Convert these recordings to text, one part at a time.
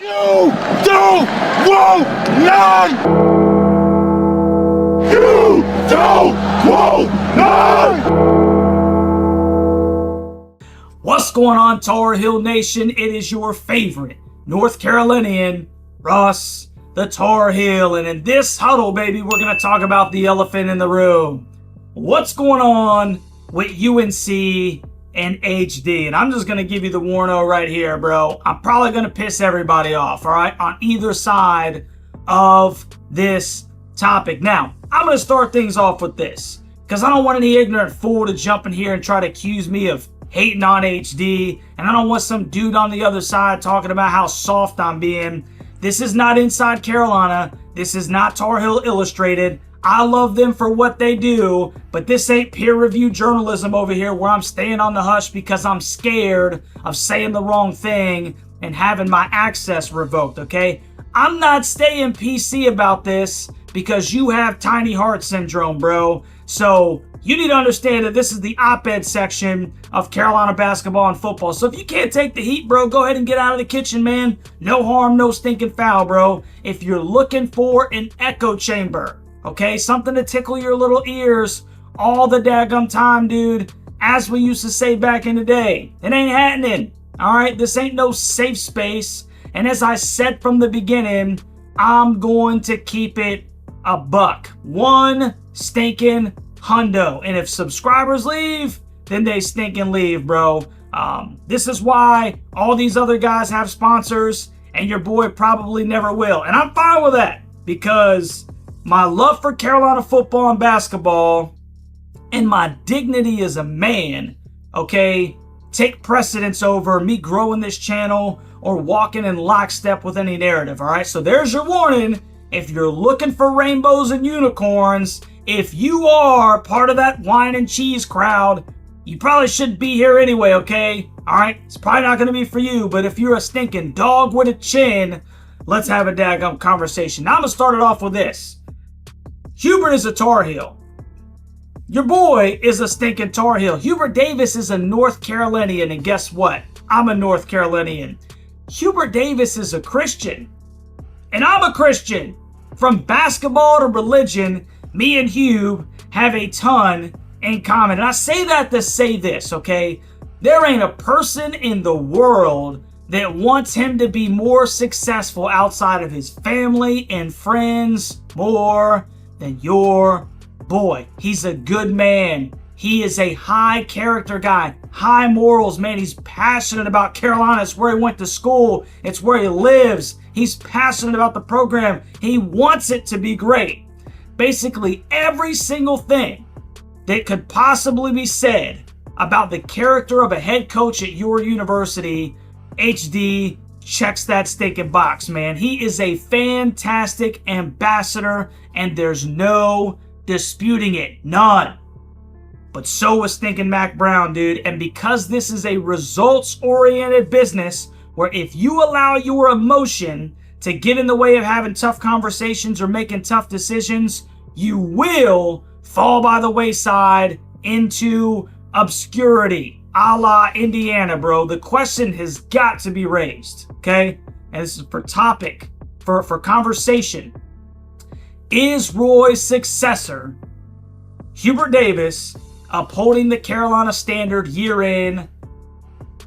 You don't want none! You don't want none! What's going on, Tar Heel Nation? It is your favorite North Carolinian, Ross the Tar Heel. And in this huddle, baby, we're going to talk about the elephant in the room. What's going on with UNC and HD? And I'm just going to give you the warno right here, bro. I'm probably going to piss everybody off, all right, on either side of this topic. Now, I'm going to start things off with this because I don't want any ignorant fool to jump in here and try to accuse me of hating on HD, and I don't want some dude on the other side talking about how soft I'm being. This is not Inside Carolina. This is not Tar Heel Illustrated. I love them for what they do, but this ain't peer-reviewed journalism over here where I'm staying on the hush because I'm scared of saying the wrong thing and having my access revoked, okay? I'm not staying PC about this because you have tiny heart syndrome, bro. So you need to understand that this is the op-ed section of Carolina basketball and football. So if you can't take the heat, bro, go ahead and get out of the kitchen, man. No harm, no stinking foul, bro. If you're looking for an echo chamber, okay, something to tickle your little ears all the daggum time, dude, as we used to say back in the day, it ain't happening, all right? This ain't no safe space. And as I said from the beginning, I'm going to keep it a buck. One stinking hundo. And if subscribers leave, then they stinking leave, bro. This is why all these other guys have sponsors and your boy probably never will. And I'm fine with that because my love for Carolina football and basketball and my dignity as a man, okay, take precedence over me growing this channel or walking in lockstep with any narrative, all right? So there's your warning. If you're looking for rainbows and unicorns, if you are part of that wine and cheese crowd, you probably shouldn't be here anyway, okay? All right? It's probably not going to be for you, but if you're a stinking dog with a chin, let's have a daggum conversation. Now I'm going to start it off with this. Hubert is a Tar Heel. Your boy is a stinking Tar Heel. Hubert Davis is a North Carolinian, and guess what? I'm a North Carolinian. Hubert Davis is a Christian, and I'm a Christian. From basketball to religion, me and Hube have a ton in common. And I say that to say this, okay? There ain't a person in the world that wants him to be more successful outside of his family and friends more than your boy. He's a good man. He is a high character guy, high morals, man. He's passionate about Carolina. It's where he went to school. It's where he lives. He's passionate about the program. He wants it to be great. Basically, every single thing that could possibly be said about the character of a head coach at your university, HD checks that stinking box, man. He is a fantastic ambassador, and there's no disputing it. None. But so is stinking Mac Brown, dude. And because this is a results-oriented business where if you allow your emotion to get in the way of having tough conversations or making tough decisions, you will fall by the wayside into obscurity, a la Indiana, bro. The question has got to be raised, okay? And this is for topic, for conversation. Is Roy's successor, Hubert Davis, upholding the Carolina standard year in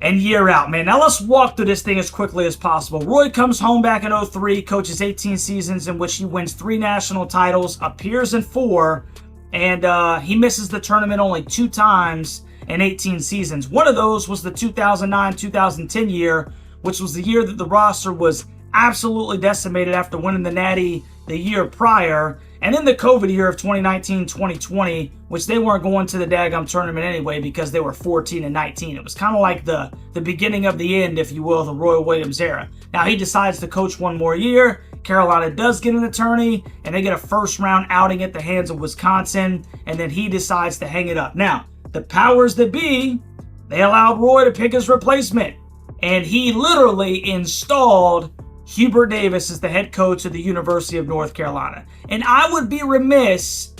and year out, man? Now let's walk through this thing as quickly as possible. Roy comes home back in 03, coaches 18 seasons in which he wins 3 national titles, appears in 4, and he misses the tournament only 2 times in 18 seasons. One of those was the 2009-2010 year, which was the year that the roster was absolutely decimated after winning the Natty the year prior. And in the COVID year of 2019-2020, which they weren't going to the daggum tournament anyway because they were 14-19. It was kind of like the beginning of the end, if you will, of the Roy Williams era. Now he decides to coach one more year. Carolina does get an attorney, and they get a first-round outing at the hands of Wisconsin, and then he decides to hang it up. Now, the powers that be, they allowed Roy to pick his replacement, and he literally installed Hubert Davis is the head coach of the University of North Carolina. And I would be remiss,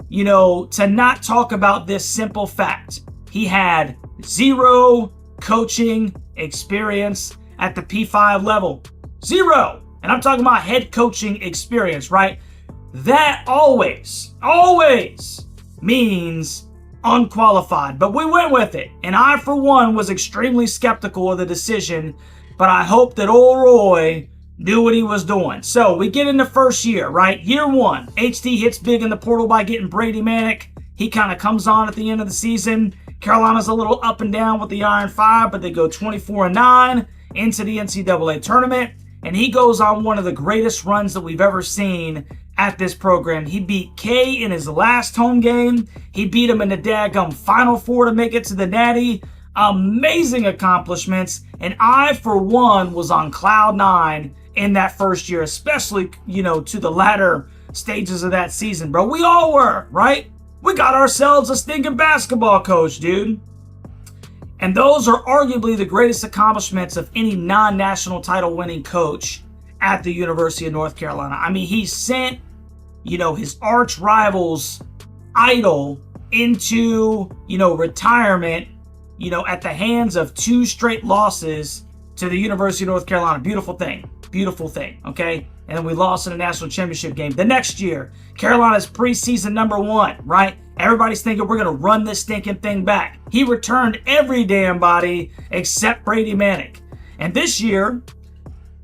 to not talk about this simple fact. He had 0 coaching experience at the P5 level. Zero. And I'm talking about head coaching experience, right? That always means unqualified. But we went with it. And I, for one, was extremely skeptical of the decision. But I hope that old Roy knew what he was doing. So we get into first year, right? Year one, HD hits big in the portal by getting Brady Manick. He kind of comes on at the end of the season. Carolina's a little up and down with the Iron 5, but they go 24-9 into the NCAA tournament. And he goes on one of the greatest runs that we've ever seen at this program. He beat K in his last home game. He beat him in the daggum Final Four to make it to the Natty. Amazing accomplishments. And I, for one, was on cloud nine in that first year, especially, to the latter stages of that season, bro. We all were, right? We got ourselves a stinking basketball coach, dude. And those are arguably the greatest accomplishments of any non-national title winning coach at the University of North Carolina. I mean, he sent, his arch rival's idol into, retirement, at the hands of 2 straight losses to the University of North Carolina. Beautiful thing, okay? And then we lost in a national championship game. The next year, Carolina's preseason number 1, right? Everybody's thinking we're going to run this stinking thing back. He returned every damn body except Brady Manick. And this year,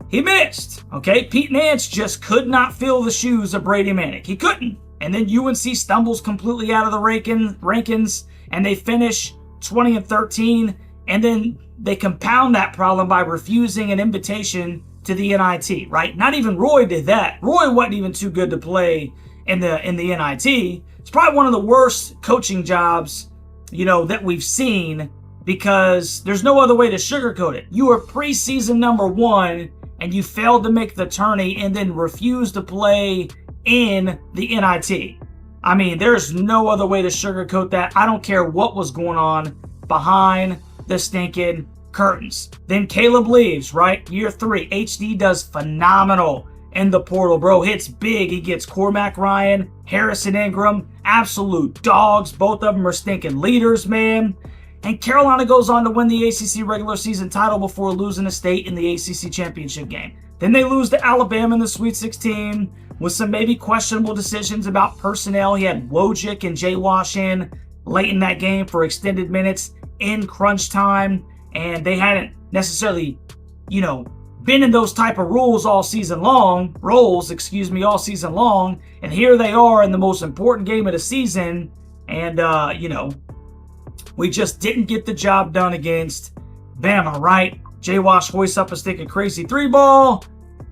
he missed, okay? Pete Nance just could not fill the shoes of Brady Manick. He couldn't. And then UNC stumbles completely out of the rankings, and they finish 20-13. And then they compound that problem by refusing an invitation to the NIT, right? Not even Roy did that. Roy wasn't even too good to play in the NIT. It's probably one of the worst coaching jobs, that we've seen, because there's no other way to sugarcoat it. You were preseason number 1 and you failed to make the tourney and then refused to play in the NIT. I mean, there's no other way to sugarcoat that. I don't care what was going on behind the stinking curtains. Then Caleb leaves, right? Year 3, HD does phenomenal in the portal, bro. Hits big. He gets Cormac Ryan, Harrison Ingram, absolute dogs. Both of them are stinking leaders, man. And Carolina goes on to win the ACC regular season title before losing to State in the ACC championship game. Then they lose to Alabama in the Sweet 16 with some maybe questionable decisions about personnel. He had Wojcik and Jay Wash in late in that game for extended minutes in crunch time. And they hadn't necessarily, been in those type of roles all season long. And here they are in the most important game of the season. And, we just didn't get the job done against Bama, right? Jay Wash hoists up a stinking crazy 3-ball.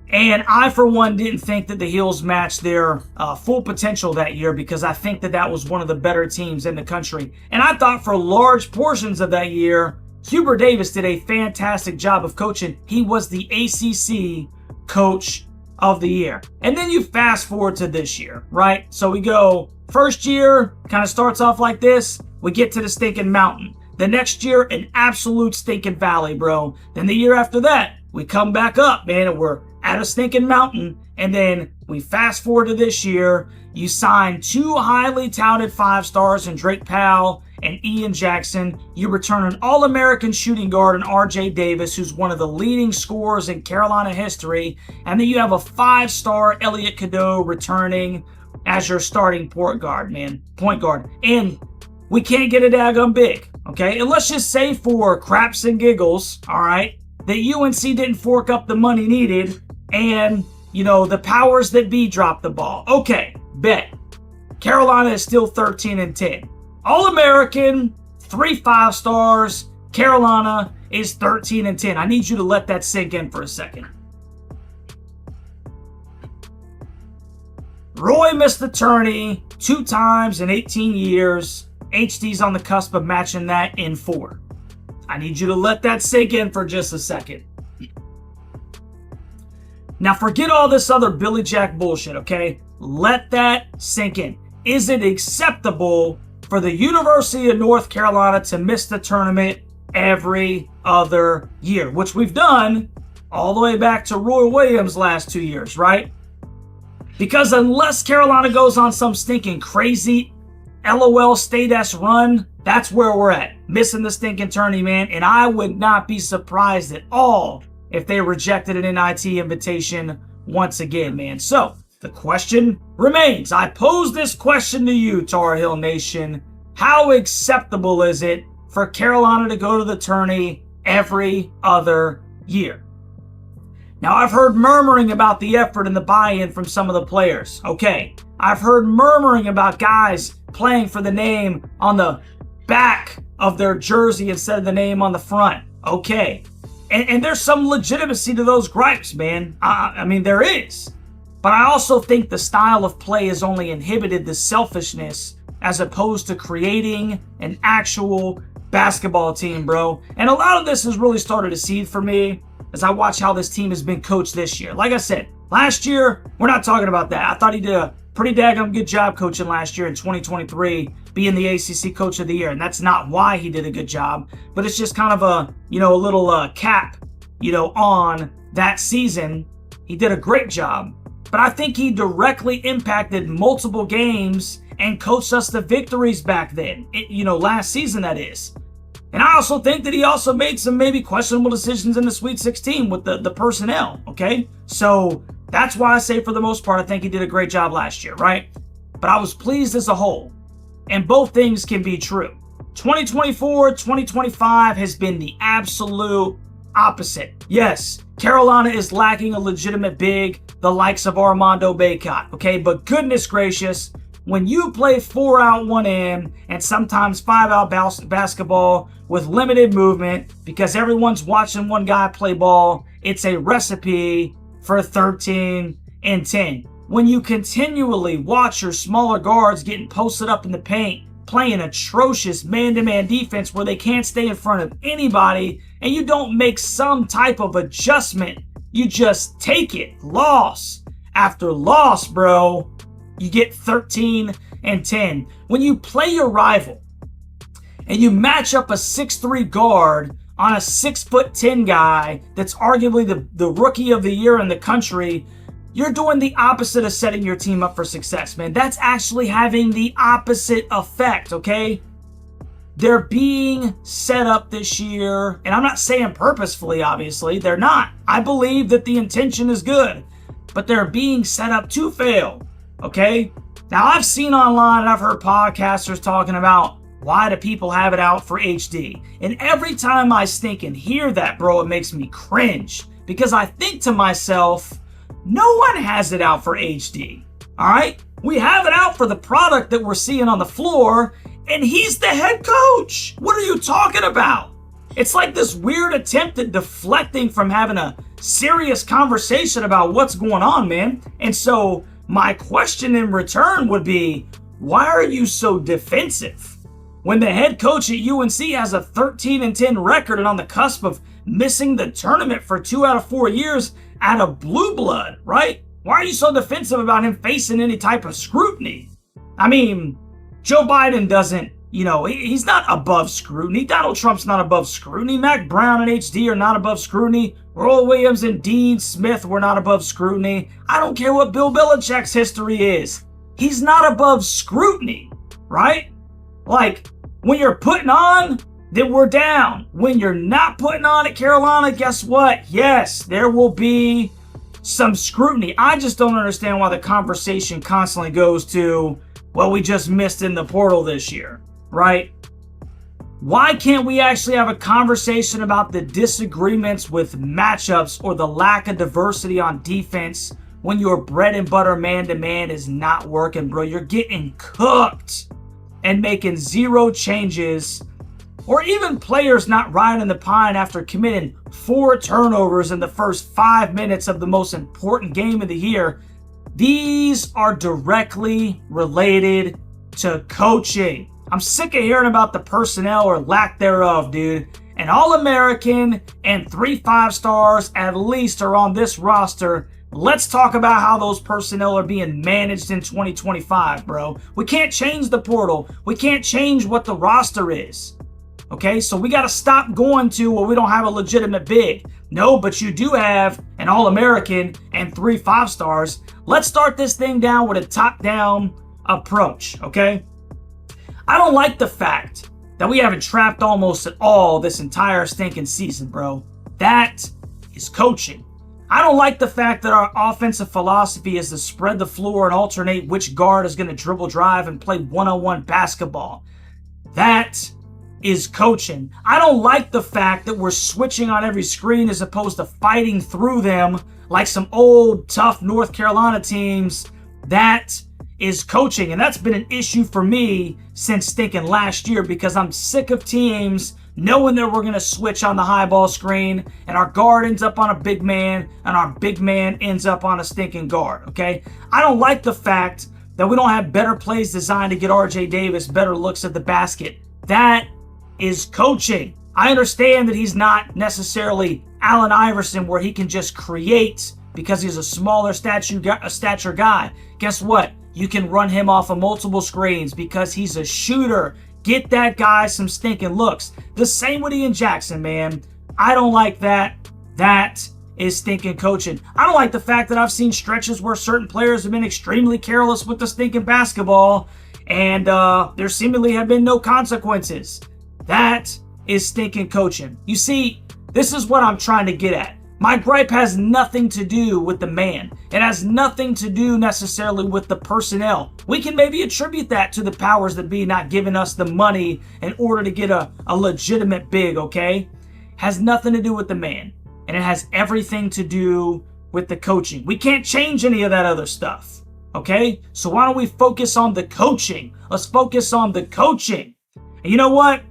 And I, for one, didn't think that the Heels matched their full potential that year, because I think that was one of the better teams in the country. And I thought for large portions of that year, Hubert Davis did a fantastic job of coaching. He was the ACC Coach of the Year. And then you fast forward to this year, right? So we go, first year kind of starts off like this. We get to the stinking mountain. The next year, an absolute stinking valley, bro. Then the year after that, we come back up, man, and we're at a stinking mountain. And then we fast forward to this year. You sign 2 highly touted 5-stars in Drake Powell and Ian Jackson. You return an All-American shooting guard in RJ Davis, who's one of the leading scorers in Carolina history. And then you have a 5-star Elliot Cadeau returning as your starting point guard. And we can't get a daggum big, okay? And let's just say for craps and giggles, all right, that UNC didn't fork up the money needed and, the powers that be dropped the ball. Okay, bet. Carolina is still 13-10. All-American, 3 5-stars. Carolina is 13-10. I need you to let that sink in for a second. Roy missed the tourney 2 times in 18 years. HD's on the cusp of matching that in 4. I need you to let that sink in for just a second. Now forget all this other Billy Jack bullshit, okay? Let that sink in. Is it acceptable for the University of North Carolina to miss the tournament every other year? Which we've done all the way back to Roy Williams' last 2 years, right? Because unless Carolina goes on some stinking crazy LOL State-esque run, that's where we're at. Missing the stinking tourney, man. And I would not be surprised at all if they rejected an NIT invitation once again, man. So the question remains. I pose this question to you, Tar Heel Nation. How acceptable is it for Carolina to go to the tourney every other year? Now, I've heard murmuring about the effort and the buy-in from some of the players. Okay. I've heard murmuring about guys playing for the name on the back of their jersey instead of the name on the front. Okay. And there's some legitimacy to those gripes, man. I mean, there is. But I also think the style of play has only inhibited the selfishness as opposed to creating an actual basketball team, bro. And a lot of this has really started to seed for me as I watch how this team has been coached this year. Like I said, last year, we're not talking about that. I thought he did a pretty daggone good job coaching last year in 2023, being the ACC Coach of the Year. And that's not why he did a good job, but it's just kind of a, a little cap, on that season. He did a great job, but I think he directly impacted multiple games and coached us to victories back then, last season, that is. And I also think that he also made some maybe questionable decisions in the Sweet 16 with the personnel, okay? So that's why I say for the most part, I think he did a great job last year, right? But I was pleased as a whole. And both things can be true. 2024, 2025 has been the absolute opposite. Yes, Carolina is lacking a legitimate big, the likes of Armando Bacot, okay? But goodness gracious, when you play 4 out, 1 in, and sometimes 5 out basketball with limited movement because everyone's watching one guy play ball, it's a recipe for 13 and 10. When you continually watch your smaller guards getting posted up in the paint, playing atrocious man-to-man defense where they can't stay in front of anybody, and you don't make some type of adjustment, you just take it, loss after loss, bro. You get 13 and 10. When you play your rival and you match up a 6'3 guard on a 6'10 guy that's arguably the rookie of the year in the country, you're doing the opposite of setting your team up for success, man. That's actually having the opposite effect, okay? They're being set up this year, and I'm not saying purposefully, obviously. They're not. I believe that the intention is good, but they're being set up to fail. Okay? Now, I've seen online and I've heard podcasters talking about why do people have it out for HD? And every time I stinking hear that, bro, it makes me cringe. Because I think to myself, no one has it out for HD. Alright? We have it out for the product that we're seeing on the floor, and he's the head coach. What are you talking about? It's like this weird attempt at deflecting from having a serious conversation about what's going on, man. And so my question in return would be, why are you so defensive? When the head coach at UNC has a 13 and 10 record and on the cusp of missing the tournament for 2 out of 4 years out of blue blood, right? Why are you so defensive about him facing any type of scrutiny? I mean, Joe Biden doesn't, he's not above scrutiny. Donald Trump's not above scrutiny. Mac Brown and HD are not above scrutiny. Earl Williams and Dean Smith were not above scrutiny. I don't care what Bill Belichick's history is. He's not above scrutiny, right? Like, when you're putting on, then we're down. When you're not putting on at Carolina, guess what? Yes, there will be some scrutiny. I just don't understand why the conversation constantly goes to, well, we just missed in the portal this year, right? Why can't we actually have a conversation about the disagreements with matchups or the lack of diversity on defense when your bread and butter man-to-man is not working, bro? You're getting cooked and making 0 changes, or even players not riding the pine after committing 4 turnovers in the first 5 minutes of the most important game of the year. These are directly related to coaching. I'm sick of hearing about the personnel or lack thereof, dude. An All-American and 3 5-stars at least are on this roster. Let's talk about how those personnel are being managed in 2025, bro. We can't change the portal. We can't change what the roster is. Okay, so we got to stop going to, well, we don't have a legitimate big. No, but you do have an All-American and 3 5-stars. Let's start this thing down with a top-down approach, okay? I don't like the fact that we haven't trapped almost at all this entire stinking season, bro. That is is coaching. I don't like the fact that our offensive philosophy is to spread the floor and alternate which guard is going to dribble drive and play one-on-one basketball. That is coaching. I don't like the fact that we're switching on every screen as opposed to fighting through them like some old, tough North Carolina teams. That is coaching. And that's been an issue for me since stinking last year, because I'm sick of teams knowing that we're going to switch on the high ball screen and our guard ends up on a big man and our big man ends up on a stinking guard, okay? I don't like the fact that we don't have better plays designed to get RJ Davis better looks at the basket. That is coaching. I understand that he's not necessarily Allen Iverson where he can just create because he's a smaller stature guy. Guess what? You can run him off of multiple screens because he's a shooter. Get that guy some stinking looks. The same with Ian Jackson, man. I don't like that. That is stinking coaching. I don't like the fact that I've seen stretches where certain players have been extremely careless with the stinking basketball and there seemingly have been no consequences. That is stinking coaching. You see, this is what I'm trying to get at. My gripe has nothing to do with the man. It has nothing to do necessarily with the personnel. We can maybe attribute that to the powers that be not giving us the money in order to get a legitimate big, okay? Has nothing to do with the man. And it has everything to do with the coaching. We can't change any of that other stuff, okay? So why don't we focus on the coaching? Let's focus on the coaching. And you know what?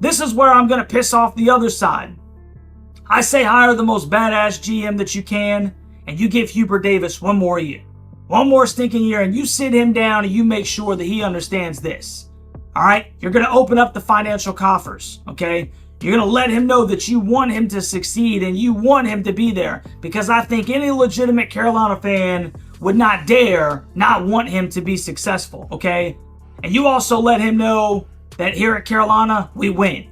This is where I'm going to piss off the other side. I say hire the most badass GM that you can, and you give Hubert Davis one more year. One more stinking year, and you sit him down and you make sure that he understands this. All right? You're going to open up the financial coffers, okay? You're going to let him know that you want him to succeed and you want him to be there, because I think any legitimate Carolina fan would not dare not want him to be successful, okay? And you also let him know that here at Carolina, we win.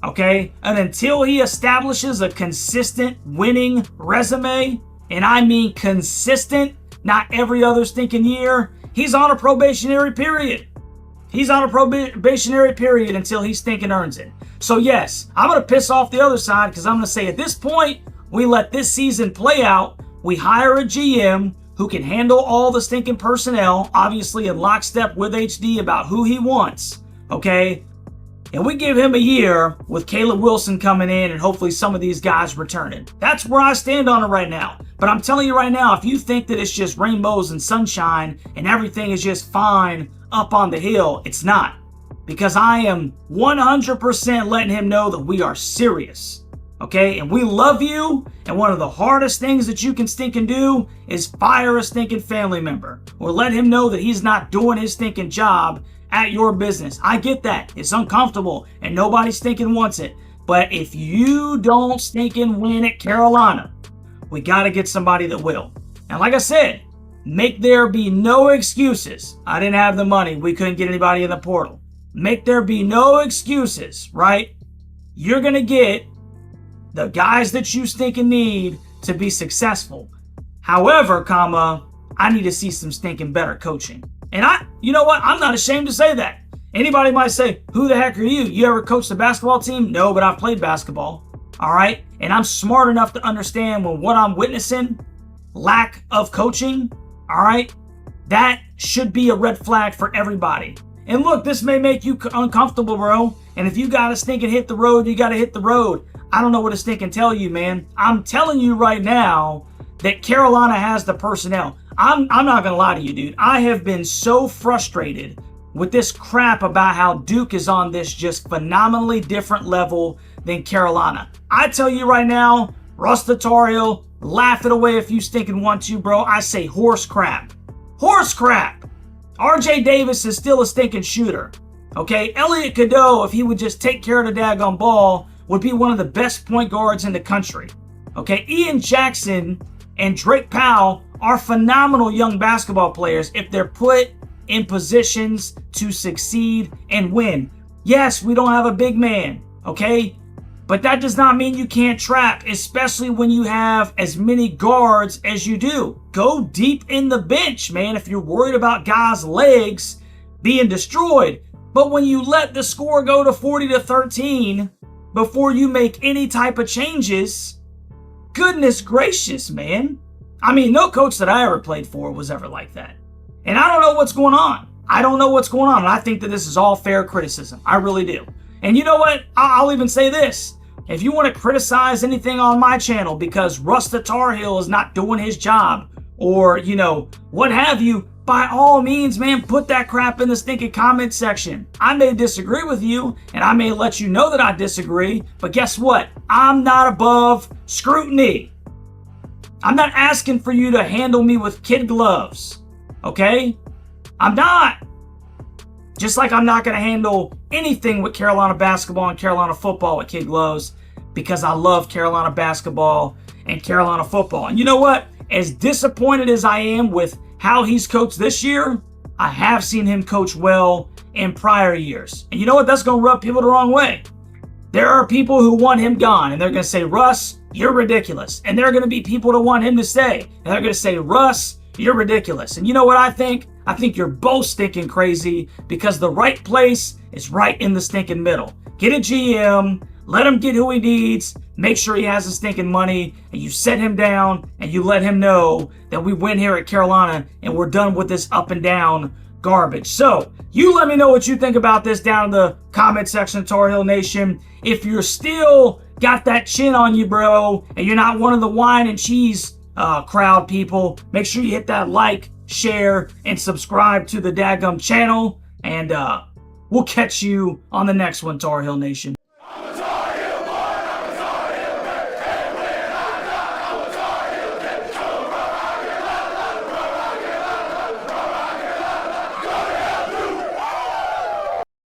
Okay? And until he establishes a consistent winning resume, and I mean consistent, not every other stinking year, he's on a probationary period. He's on a probationary period until he stinking earns it. So yes, I'm going to piss off the other side because I'm going to say at this point, we let this season play out. We hire a GM who can handle all the stinking personnel, obviously in lockstep with HD about who he wants. Okay? And we give him a year with Caleb Wilson coming in and hopefully some of these guys returning. That's where I stand on it right now. But I'm telling you right now, if you think that it's just rainbows and sunshine and everything is just fine up on the hill, it's not. Because I am 100% letting him know that we are serious. Okay? And we love you. And one of the hardest things that you can stinking do is fire a stinking family member. Or let him know that he's not doing his stinking job at your business. I get that. It's uncomfortable and nobody stinking wants it. But if you don't stinking win at Carolina, we got to get somebody that will. And like I said, make there be no excuses. I didn't have the money. We couldn't get anybody in the portal. Make there be no excuses, right? You're going to get the guys that you stinking need to be successful. However, I need to see some stinking better coaching. And you know what? I'm not ashamed to say that. Anybody might say, who the heck are you? You ever coached a basketball team? No, but I've played basketball. All right? And I'm smart enough to understand when what I'm witnessing, lack of coaching, all right, that should be a red flag for everybody. And look, this may make you uncomfortable, bro. And if you got to stinking hit the road, you got to hit the road. I don't know what to stinking tell you, man. I'm telling you right now that Carolina has the personnel. I'm not going to lie to you, dude. I have been so frustrated with this crap about how Duke is on this just phenomenally different level than Carolina. I tell you right now, Russ the Tar Heel, laugh it away if you stinking want to, bro. I say horse crap. Horse crap. RJ Davis is still a stinking shooter. Okay? Elliot Cadeau, if he would just take care of the daggone ball, would be one of the best point guards in the country. Okay? Ian Jackson and Drake Powell are phenomenal young basketball players if they're put in positions to succeed and win. Yes, we don't have a big man, okay? But that does not mean you can't trap, especially when you have as many guards as you do. Go deep in the bench, man, if you're worried about guys' legs being destroyed. But when you let the score go to 40-13 before you make any type of changes, Goodness gracious, man. I mean, no coach that I ever played for was ever like that. And I don't know what's going on. I don't know what's going on. And I think that this is all fair criticism. I really do. And you know what? I'll even say this. If you want to criticize anything on my channel because Russ the Tar Heel is not doing his job or, you know, what have you, by all means, man, put that crap in the stinking comment section. I may disagree with you, and I may let you know that I disagree, but guess what? I'm not above scrutiny. I'm not asking for you to handle me with kid gloves, okay? I'm not. Just like I'm not going to handle anything with Carolina basketball and Carolina football with kid gloves because I love Carolina basketball and Carolina football. And you know what? As disappointed as I am with how he's coached this year, I have seen him coach well in prior years. And you know what? That's going to rub people the wrong way. There are people who want him gone, and they're going to say, Russ, you're ridiculous. And there are going to be people that want him to stay, and they're going to say, Russ, you're ridiculous. And you know what I think? I think you're both stinking crazy because the right place is right in the stinking middle. Get a GM, let him get who he needs, make sure he has the stinking money, and you set him down and you let him know that we win here at Carolina and we're done with this up and down garbage. So you let me know what you think about this down in the comment section, Tar Heel Nation. If you're still got that chin on you, bro, and you're not one of the wine and cheese crowd people, make sure you hit that like, share, and subscribe to the Dadgum channel. And we'll catch you on the next one, Tar Heel Nation.